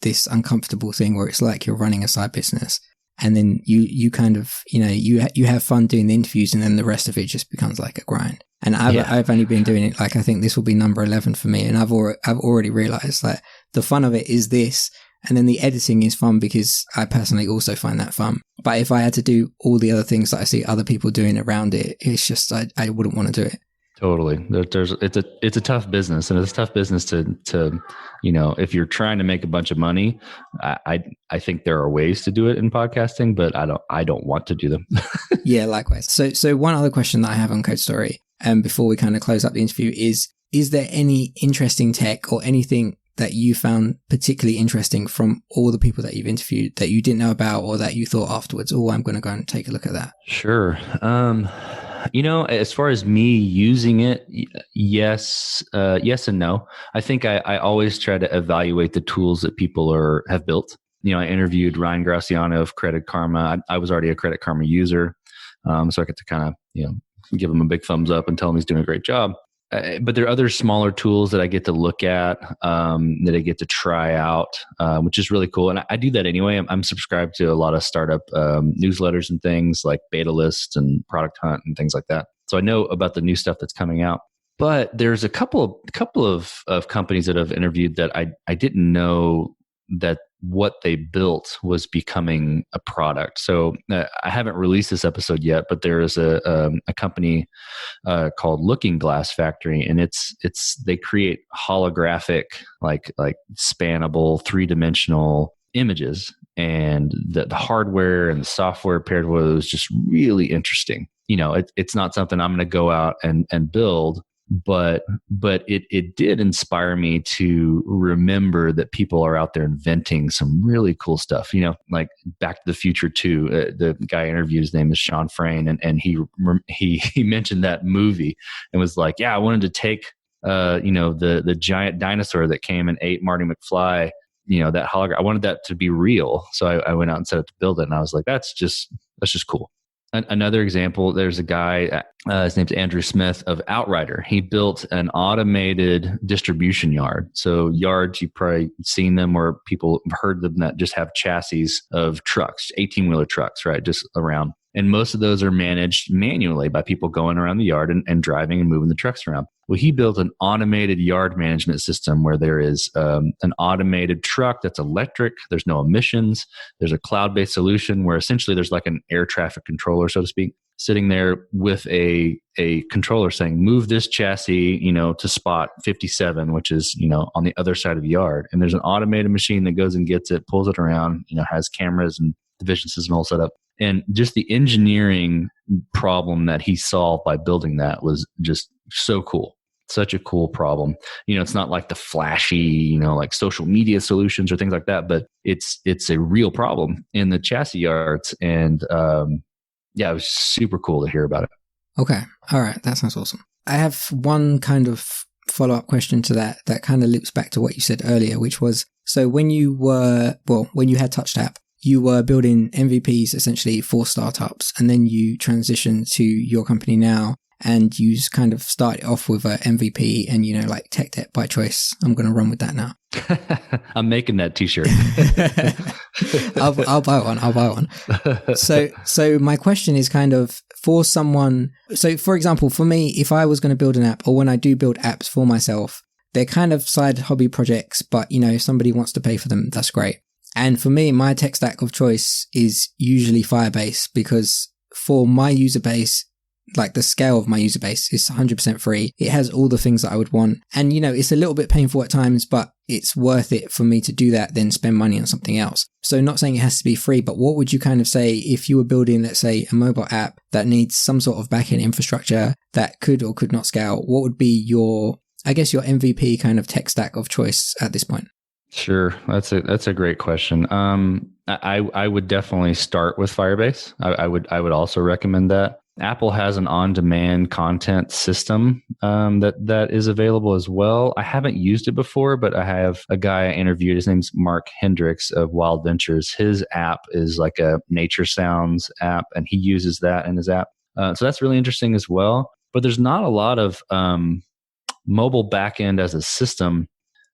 this uncomfortable thing where it's like you're running a side business, and then you kind of, you have fun doing the interviews, and then the rest of it just becomes like a grind. And I've only been doing it, like, I think this will be number 11 for me. And I've already realized that the fun of it is this. And then the editing is fun because I personally also find that fun. But if I had to do all the other things that I see other people doing around it, it's just, I wouldn't want to do it. Totally. It's a tough business, and it's a tough business to if you're trying to make a bunch of money, I think there are ways to do it in podcasting, but I don't want to do them. Yeah, likewise. So one other question that I have on Code Story, before we kind of close up the interview is there any interesting tech or anything that you found particularly interesting from all the people that you've interviewed that you didn't know about, or that you thought afterwards, oh, I'm going to go and take a look at that? Sure. As far as me using it, yes and no. I think I always try to evaluate the tools that people have built. I interviewed Ryan Graciano of Credit Karma. I was already a Credit Karma user, so I get to kind of give him a big thumbs up and tell him he's doing a great job. But there are other smaller tools that I get to look at, that I get to try out, which is really cool. And I do that anyway. I'm subscribed to a lot of startup newsletters and things like Beta List and Product Hunt and things like that. So I know about the new stuff that's coming out. But there's a couple of companies that I've interviewed that I didn't know that what they built was becoming a product. So I haven't released this episode yet, but there is a company called Looking Glass Factory, and they create holographic, like spannable 3-dimensional images, and the hardware and the software paired with it was just really interesting. It's not something I'm going to go out and build. But it did inspire me to remember that people are out there inventing some really cool stuff. Like Back to the Future 2. The guy I interviewed, his name is Sean Frayne, and he mentioned that movie and was like, "Yeah, I wanted to take the giant dinosaur that came and ate Marty McFly, that hologram. I wanted that to be real. So I went out and set out to build it. And I was like, that's just cool. Another example, there's a guy, his name's Andrew Smith of Outrider. He built an automated distribution yard. So yards, you've probably seen them, or people have heard them, that just have chassis of trucks, 18-wheeler trucks, right, just around. And most of those are managed manually by people going around the yard and driving and moving the trucks around. Well, he built an automated yard management system where there is an automated truck that's electric. There's no emissions. There's a cloud-based solution where essentially there's like an air traffic controller, so to speak, sitting there with a controller saying, move this chassis, to spot 57, which is, on the other side of the yard. And there's an automated machine that goes and gets it, pulls it around, has cameras and the vision system all set up. And just the engineering problem that he solved by building that was just so cool. Such a cool problem. It's not like the flashy, like social media solutions or things like that, but it's a real problem in the chassis yards. And it was super cool to hear about it. Okay. All right. That sounds awesome. I have one kind of follow-up question to that kind of loops back to what you said earlier, which was, so when you had TouchTap, you were building MVPs essentially for startups, and then you transitioned to your company now, and you kind of started off with a MVP and, like tech debt by choice. I'm going to run with that now. I'm making that t-shirt. I'll buy one. So my question is kind of for someone. So for example, for me, if I was going to build an app, or when I do build apps for myself, they're kind of side hobby projects, but if somebody wants to pay for them, that's great. And for me, my tech stack of choice is usually Firebase, because for my user base, like the scale of my user base is 100% free. It has all the things that I would want. And, it's a little bit painful at times, but it's worth it for me to do that than spend money on something else. So not saying it has to be free, but what would you kind of say if you were building, let's say, a mobile app that needs some sort of backend infrastructure that could or could not scale? What would be your MVP kind of tech stack of choice at this point? Sure. That's a great question. I would definitely start with Firebase. I would also recommend that. Apple has an on-demand content system that is available as well. I haven't used it before, but I have a guy I interviewed. His name's Mark Hendricks of Wild Ventures. His app is like a nature sounds app, and he uses that in his app. So that's really interesting as well. But there's not a lot of mobile backend as a system.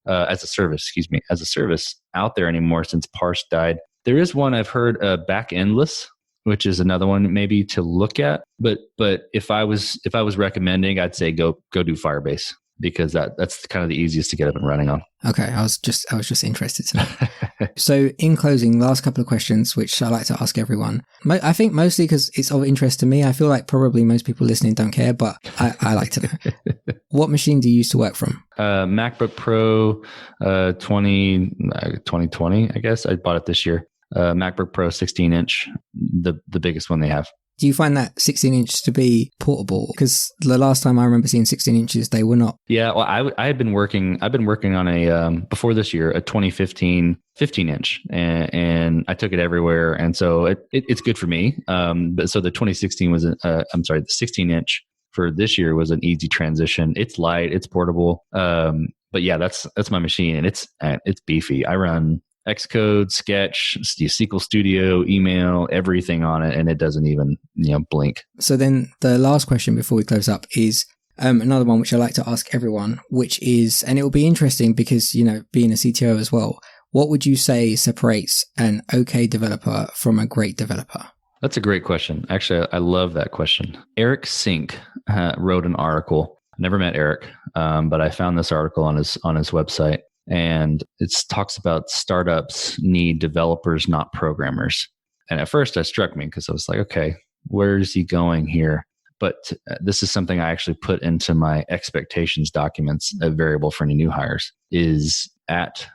As a service out there anymore since Parse died. There is one I've heard, Backendless, which is another one maybe to look at. But if I was recommending, I'd say go do Firebase, because that's kind of the easiest to get up and running on. Okay, I was just interested to know. So in closing, last couple of questions, which I like to ask everyone. I think mostly because it's of interest to me. I feel like probably most people listening don't care, but I like to know. What machine do you use to work from? MacBook Pro 2020, I guess. I bought it this year. MacBook Pro 16-inch, the biggest one they have. Do you find that 16-inch to be portable? Because the last time I remember seeing 16 inches, they were not. Yeah, well, I've been working on a, before this year, a 2015 15-inch, and I took it everywhere. And so it's good for me. But so the 2016 was, the 16-inch for this year was an easy transition. It's light, it's portable. But yeah, that's my machine, and it's beefy. I run Xcode, Sketch, SQL Studio, email, everything on it, and it doesn't even blink. So then the last question before we close up is another one which I like to ask everyone, which is, and it will be interesting because being a CTO as well, what would you say separates an okay developer from a great developer? That's a great question. Actually, I love that question. Eric Sink wrote an article. I never met Eric, but I found this article on his website. And it talks about startups need developers, not programmers. And at first, that struck me because I was like, okay, where is he going here? But this is something I actually put into my expectations documents. A variable for any new hires is at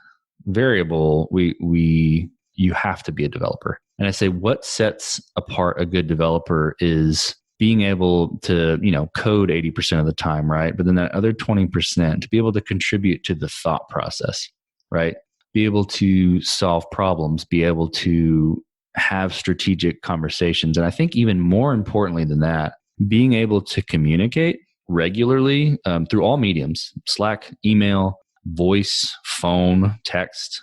variable, you have to be a developer. And I say, what sets apart a good developer is being able to, code 80% of the time, right? But then that other 20% to be able to contribute to the thought process, right? Be able to solve problems, be able to have strategic conversations. And I think even more importantly than that, being able to communicate regularly through all mediums, Slack, email, voice, phone, text,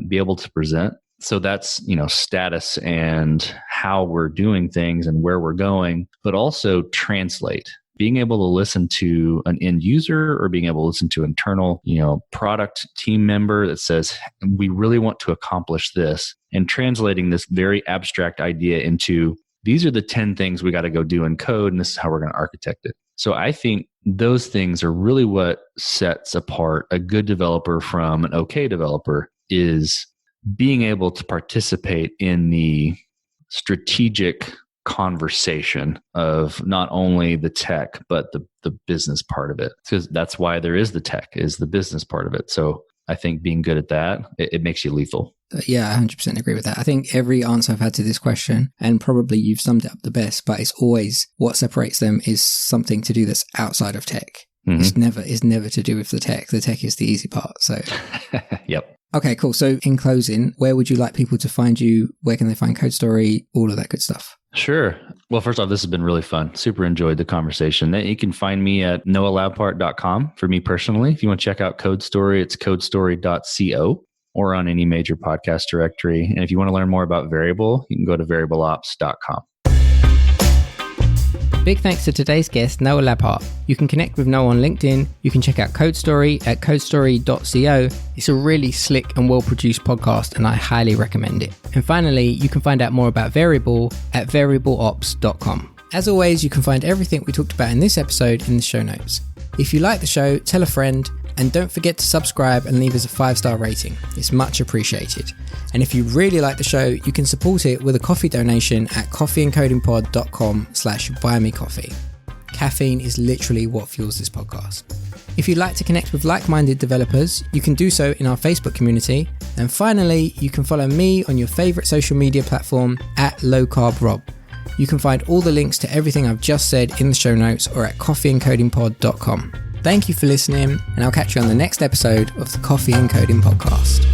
be able to present. So that's, status and how we're doing things and where we're going, but also translate. Being able to listen to an end user or being able to listen to internal, product team member that says, we really want to accomplish this, and translating this very abstract idea into, these are the 10 things we got to go do in code, and this is how we're going to architect it. So I think those things are really what sets apart a good developer from an okay developer, is being able to participate in the strategic conversation of not only the tech, but the business part of it. Because that's why there is the tech, is the business part of it. So I think being good at that, it makes you lethal. Yeah, I 100% agree with that. I think every answer I've had to this question, and probably you've summed it up the best, but it's always what separates them is something to do that's outside of tech. Mm-hmm. It's never to do with the tech. The tech is the easy part. So Yep. Okay, cool. So in closing, where would you like people to find you? Where can they find Code Story? All of that good stuff. Sure. Well, first off, this has been really fun. Super enjoyed the conversation. You can find me at noahlabpart.com for me personally. If you want to check out Code Story, it's codestory.co or on any major podcast directory. And if you want to learn more about Variable, you can go to variableops.com. Big thanks to today's guest, Noah Labhart. You can connect with Noah on LinkedIn. You can check out Code Story at codestory.co. It's a really slick and well-produced podcast, and I highly recommend it. And finally, you can find out more about Variable at variableops.com. As always, you can find everything we talked about in this episode in the show notes. If you like the show, tell a friend, and don't forget to subscribe and leave us a 5-star rating. It's much appreciated. And if you really like the show, you can support it with a coffee donation at coffeeandcodingpod.com/buymecoffee. Caffeine is literally what fuels this podcast. If you'd like to connect with like-minded developers, you can do so in our Facebook community. And finally, you can follow me on your favorite social media platform at lowcarbrob. You can find all the links to everything I've just said in the show notes or at coffeeandcodingpod.com. Thank you for listening, and I'll catch you on the next episode of the Coffee and Coding Podcast.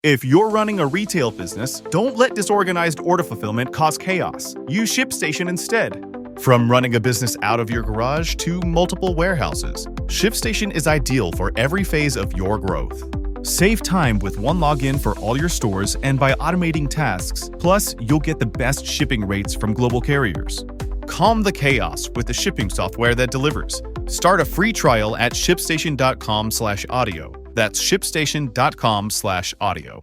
If you're running a retail business, don't let disorganized order fulfillment cause chaos. Use ShipStation instead. From running a business out of your garage to multiple warehouses, ShipStation is ideal for every phase of your growth. Save time with one login for all your stores and by automating tasks. Plus, you'll get the best shipping rates from global carriers. Calm the chaos with the shipping software that delivers. Start a free trial at shipstation.com/audio. That's shipstation.com/audio.